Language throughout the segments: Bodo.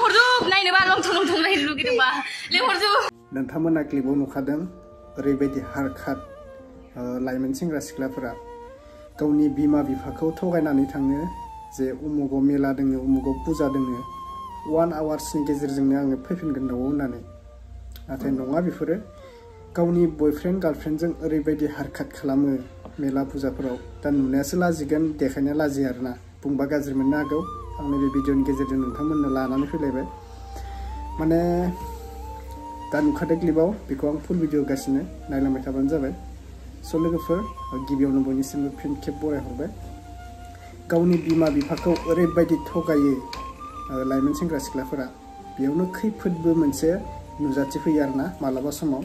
लेंहरजोब नायनोबा लंथं लंथं नायनो लुगैदोंबा लेंहरजोब। नोंथांमोना क्लिपाव नुखादों ओरैबायदि हारखात लाइमोन सेंग्रा सिख्लाफोरा गावनि बिमा बिफाखौ थगायनानै थाङो जे उमुगाव मेला दोङो उमुगाव फुजा दोङो 1 आवार्सनि गेजेरजोंनो आङो फैफिनगोन न'आव होननानै नाथाय नङा बेफोरो गावनि बयफ्रेन्ड गार्लफ्रेन्डजों ओरैबायदि हारखात खालामो मेला फुजाफोराव दा नुनायासो लाजिगोन देखायनाया लाजियो आरोना बुंबा गाज्रि मोननो हागौ आं नैबे भिडिअनि गेजेरजों नोंथांमोननो लानानै फैलायबाय माने दा नुखादों क्लिपाव बेखौ आं फुल भिडिअ होगासिनो नायलांबाय थाबानो जाबाय स' लोगोफोर गिबियावनो बयनिसिमबो फिन खेब बरायहरबाय गावनि बिमा बिफाखौ ओरैबायदि थगायो लाइमोन सेंग्रा सिख्लाफोरा बेयावनो खैफोदबो मोनसे नुजाथि फैयो आरोना मालाबा समाव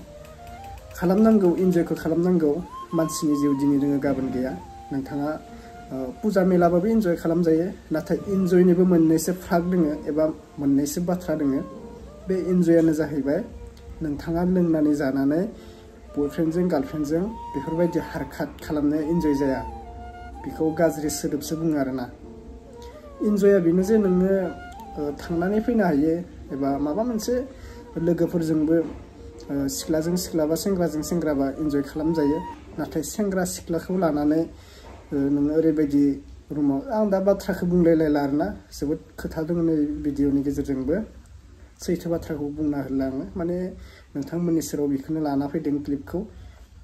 खालामनांगौ इन्जयखौ खालामनांगौ मानसिनि जिउ दिनै दोङो गाबोन गैया नोंथाङा फुजा मेलाबाबो इन्जय खालामजायो नाथाय इन्जयनिबो मोननैसो फाग दोङो एबा मोननैसो बाथ्रा दोङो बे इन्जयानो जाहैबाय नोंथाङा लोंनानै जानानै बयफ्रेन्डजों गार्लफ्रेन्डजों बेफोरबायदि हारखात खालामनाया इन्जय जाया बेखौ गाज्रि सोदोबसो बुङो आरोना इन्जया बेनो जे नोङो थांनानै फैनो हायो एबा माबा मोनसे लोगोफोरजोंबो सिख्लाजों सिख्ला बा सेंग्राजों सेंग्राबा इन्जय खालामजायो नाथाय सेंग्रा सिख्लाखौ लानानै नोङो ओरैबायदि रुमाव आं दा बाथ्राखौ बुंलायलायला आरोना जोबोद खोथा दङ नै भिडिअनि गेजेरजोंबो सैथो बाथ्राखौ बुंना होला आङो माने नोंथांमोननि सेराव बेखौनो लाना फैदों क्लिपखौ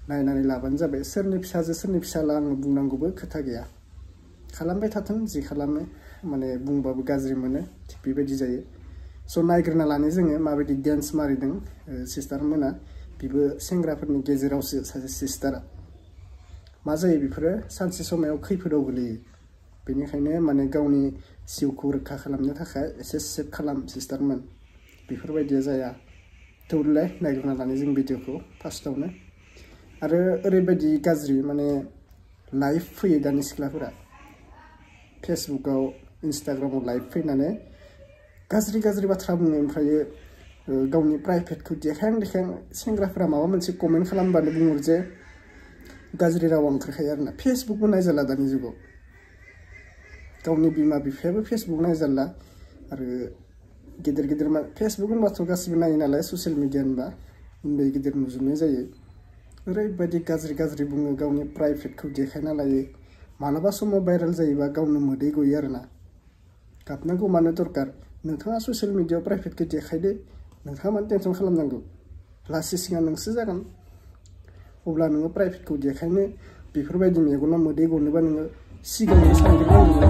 नायनानै लाबानो जाबाय सोरनि फिसाजो सोरनि फिसाला आङो बुंनांगौबो खोथा गैया खालामबाय थाथों जि खालामो माने बुंबाबो गाज्रि मोनो थिग बेबायदि जायो स' नायग्रोना लानो जोङो माबायदि डेन्स मारिदों सिस्टार मोना बेबो सेंग्राफोरनि गेजेरावसो सासे सिस्टारा मा जायो बेफोरो सानसे समायाव खैफोदाव गोलैयो बेनिखायनो माने गावनि जिउखौ रैखा खालामनो थाखाय एसे सेभ खालाम सिस्टारमोन बेफोरबायदिया जाया थौलाय नायग्रोना लानो जों भिडिअखौ फार्स्टआवनो आरो ओरैबायदि गाज्रि माने लाइभ फैयो दानि सिख्लाफोरा फेसबुकाव इन्स्टाग्रामाव लाइभ फैनानै गाज्रि गाज्रि बाथ्रा बुङो ओमफ्राय गावनि प्राइभेटखौ देखायां सेंग्राफोरा माबा मोनसे कमेन्ट खालामबानो बुङो जे गाज्रि रावा ओंखारखायो आरोना फेसबुकबो नायजाला दानि जुगाव गावनि बिमा बिफायाबो फेसबुक नायजाला आरो गिदिर गिदिर फेसबुक होनबाथ' गासिबो नायो नालाय ससियेल मिडिया होनबा उन्दै गिदिर नुजोबनाय जायो ओरैबायदि गाज्रि गाज्रि बुङो गावनि प्राइभेटखौ देखायना लायो मालाबा समाव भाइरेल जायोबा गावनो मोदै गयो आरोना गाबनांगौ मानो दरकार नोंथाङा ससियेल मिडियायाव प्राइभेटखौ देखायदो नोंथाङा मानो टेनसन खालामनांगौ लासै सिगां नोंसो जागोन अब्ला नोङो प्राइभेटखौ देखायनो बेफोरबायदि मेगनाव मोदै गनोबा नोङो सिगाङावनो सानग्रोनांगौ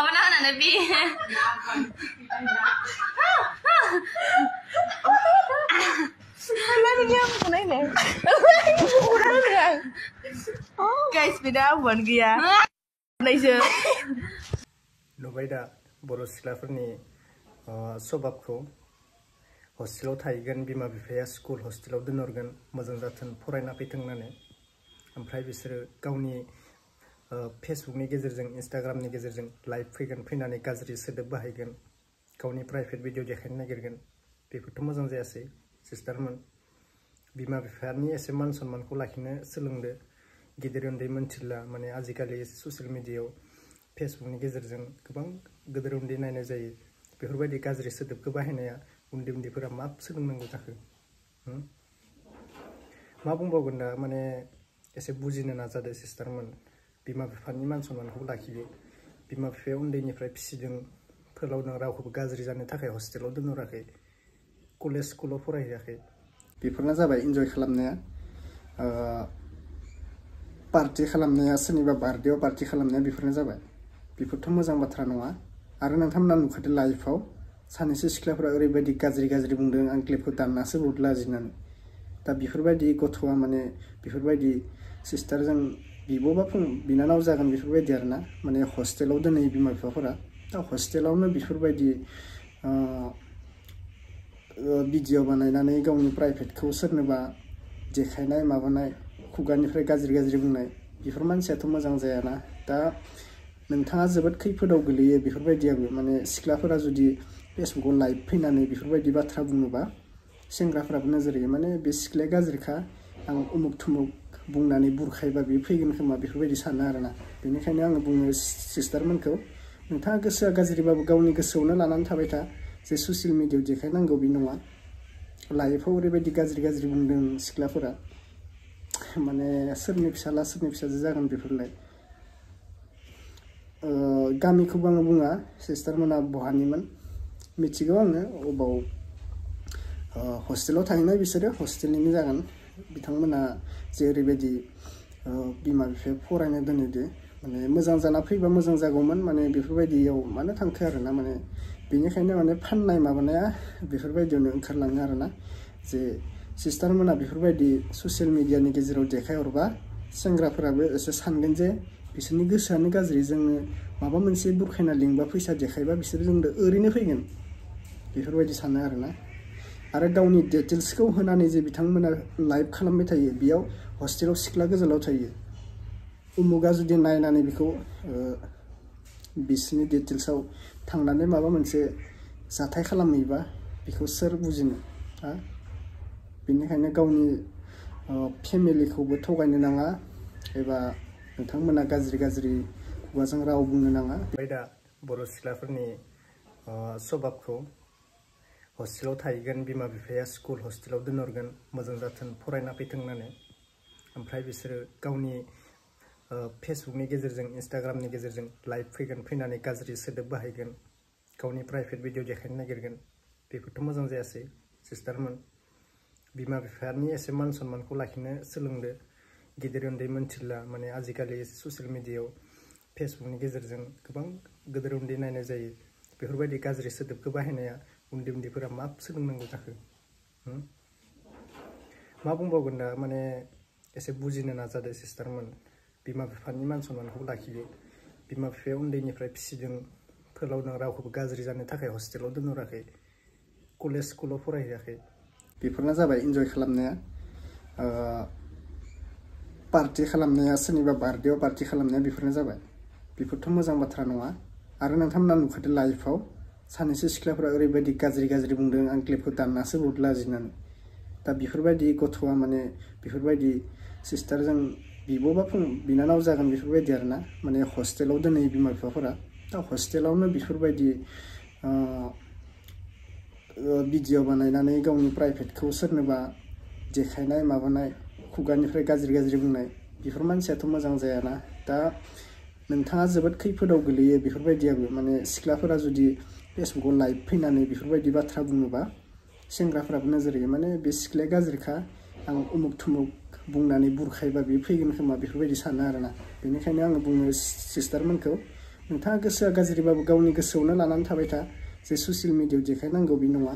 Apa nak Nabi? Guys, beda buan gaya. Naisir. नुबाय दा बर' सिख्लाफोरनि स्वभाबखौ हस्टेलाव थाहैगोन बिमा बिफाया स्कुल हस्टेलाव दोनहरगोन मोजां जाथों फरायना फैथों होननानै ओमफ्राय बिसोरो गावनि फेसबुकनि गेजेरजों इन्स्टाग्रामनि गेजेरजों लाइभ फैगोन फैनानै गाज्रि सोदोब बाहायगोन गावनि प्राइभेट भिडिअ देखायनो नागिरगोन बेफोरथ' मोजां जायासै सिस्टारमोन बिमा बिफानि एसे मान सन्मानखौ लाखिनो सोलोंदो गिदिर उन्दै मोनथिला माने आजिखालि ससियेल मिडियायाव फेसबुकनि गेजेरजों गोबां गिदिर उन्दै नायनाय जायो बेफोरबायदि गाज्रि सोदोबखौ बाहायनाया उन्दै उन्दैफोरा मा सोलोंनांगौ जाखो मा बुंबावगोन दा माने एसे बुजिनो नाजादो सिस्टारमोन बिमा बिफानि मान सन्मानखौ लाखियो बिमा बिफाया उन्दैनिफ्राय फिसिदों फोलावदों रावखौबो गाज्रि जानो थाखाय हस्टेलाव दोनहराखै कलेज स्कुलाव फरायहैयाखै बेफोरनो जाबाय इन्जय खालामनाया पार्टी खालामनाया सोरनिबा बार्थडेआव पार्टी खालामनाया बेफोरनो जाबाय बेफोरथ' मोजां बाथ्रा नङा आरो नोंथांमोना नुखादों लाइफआव सानैसो सिख्लाफोरा ओरैबायदि गाज्रि बुंदों आं क्लिपखौ दाननासो बहुत लाजिनानै दा बेफोरबायदि गथ'आ माने बेफोरबायदि सिस्टारजों बिब'बा बिनानाव जागोन बेफोरबायदि आरोना माने हस्टेलाव दोनहैयो बिमा बिफाफोरा दा हस्टेलावनो बेफोरबायदि भिडिअ बानायनानै गावनि प्राइभेटखौ सोरनोबा देखायनाय माबानाय खुगानिफ्राय गाज्रि बुंनाय बेफोर मानसियाथ' मोजां जायाना दा नोंथाङा जोबोद खैफोदाव गोलैयो बेफोरबायदियाबो माने सिख्लाफोरा जुदि फेसबुकाव लाइभ फैनानै बेफोरबायदि बाथ्रा बुङोबा सेंग्राफोराबो नोजोर होयो माने बे सिख्लाया गाज्रिखा आं उमुक थुमुक बुंनानै बुरखायबा बे फैगोन खोमा बेफोरबायदि सानो आरोना बेनिखायनो आङो बुङो सिस्टारमोनखौ नोंथाङा गोसोआ गाज्रिबाबो गावनि गोसोआवनो लानानै थाबाय था जे ससियेल मिडियायाव देखायनांगौ बे नङा लाइफआव ओरैबायदि गाज्रि बुंदों सिख्लाफोरा माने सोरनि फिसाला सोरनि फिसाजो जागोन बेफोरलाय गामिखौबो आङो बुङा सिस्टारमोना बहानिमोन मिथिगौ आङो अबाव हस्टेलाव थाहैनाय बिसोरो हस्टेलनिनो जागोन बिथांमोना जे ओरैबायदि बिमा बिफाया फरायनो दोनोदि माने मोजां जाना फैबा मोजां जागौमोन माने बेफोरबायदियाव मानो थांखो आरोना माने बेनिखायनो माने फाननाय माबानाया बेफोरबायदियावनो ओंखारलाङो आरोना जे सिस्टारमोना बेफोरबायदि ससियेल मिडियानि गेजेराव देखायहरबा सेंग्राफोराबो एसे सानगोन जे बिसोरनि गोसोआनो गाज्रि जोंनो माबा मोनसे बुरखायना लिंबा फैसा देखायबा बिसोर जोंनो ओरैनो फैगोन बेफोरबायदि सानो आरोना आरो गावनि डिटेल्सखौ होनानै जे बिथांमोना लाइभ खालामबाय थायो बेयाव हस्टेलाव सिख्ला गोजालाव थायो उमुगा जुदि नायनानै बेखौ बिसोरनि डिटेल्सआव थांनानै माबा मोनसे जाथाय खालामहैबा बेखौ सोर बुजिनो बेनिखायनो गावनि फेमिलिखौबो थगायनो नाङा एबा नोंथांमोना गाज्रि खुगाजों राव बुंनो नाङा ओमफ्राय दा बर' सिख्लाफोरनि स्वभाबखौ हस्टेलाव थाहैगोन बिमा बिफाया स्कुल हस्टेलाव दोनहरगोन मोजां जाथों फरायना फैथों होननानै ओमफ्राय बिसोरो गावनि फेसबुकनि गेजेरजों इन्स्टाग्रामनि गेजेरजों लाइभ फैनानै गाज्रि सोदोब बाहायगोन गावनि प्राइभेट भिडिअ देखायनो नागिरगोन बेफोरथ' मोजां जायासै सिस्टारमोन बिमा बिफानि एसे मान सन्मानखौ लाखिनो सोलोंदो गिदिर उन्दै मोनथिला माने आजिखालि ससियेल मिडियायाव फेसबुकनि गेजेरजों गोबां गिदिर उन्दै नायनाय जायो बेफोरबायदि गाज्रि सोदोबखौ बाहायनाया उन्दैफोरा मा सोलोंनांगौ जाखो मा बुंबावगोन दा माने एसे बुजिनो नाजादो सिस्टारमोन बिमा बिफानि मान सन्मानखौ लाखियो बिमा बिफाया उन्दैनिफ्राय फिसिदों फोलावदों रावखौबो गाज्रि जानो थाखाय हस्टेलाव दोनहराखै कलेज स्कुलाव फरायहैयाखै बेफोरनो जाबाय इन्जय खालामनाया पार्टी खालामनाया सोरनिबा बार्थडेआव पार्टी खालामनाया बेफोरनो जाबाय बेफोरथ' मोजां बाथ्रा नङा आरो नोंथांमोना नुखादों लाइफआव सानैसो सिख्लाफोरा ओरैबायदि गाज्रि बुंदों आं क्लिपखौ दाननासो बहुत लाजिनानै दा बेफोरबायदि गथ'आ माने बेफोरबायदि सिस्टारजों बिब'बा बिनानाव जागोन बेफोरबायदि आरोना माने हस्टेलाव दोनहैयो बिमा बिफाफोरा दा हस्टेलावनो बेफोरबायदि भिडिअ बानायनानै गावनि प्राइभेटखौ सोरनोबा देखायनाय माबानाय खुगानिफ्राय गाज्रि बुंनाय बेफोर मानसियाथ' मोजां जायाना दा नोंथाङा जोबोद खैफोदाव गोलैयो बेफोरबायदियाबो माने सिख्लाफोरा जुदि फेसबुकाव लाइभ फैनानै बेफोरबायदि बाथ्रा बुङोबा सेंग्राफोराबो नोजोर होयो माने बे सिख्लाया गाज्रिखा आं उमुक थुमुक बुंनानै बुरखायबा बे फैगोन खोमा बेफोरबायदि सानो आरोना बेनिखायनो आङो बुङो सिस्टारमोनखौ नोंथाङा गोसोआ गाज्रिबाबो गावनि गोसोआवनो लानानै थाबाय था जे ससियेल मिडियायाव देखायनांगौ बे नङा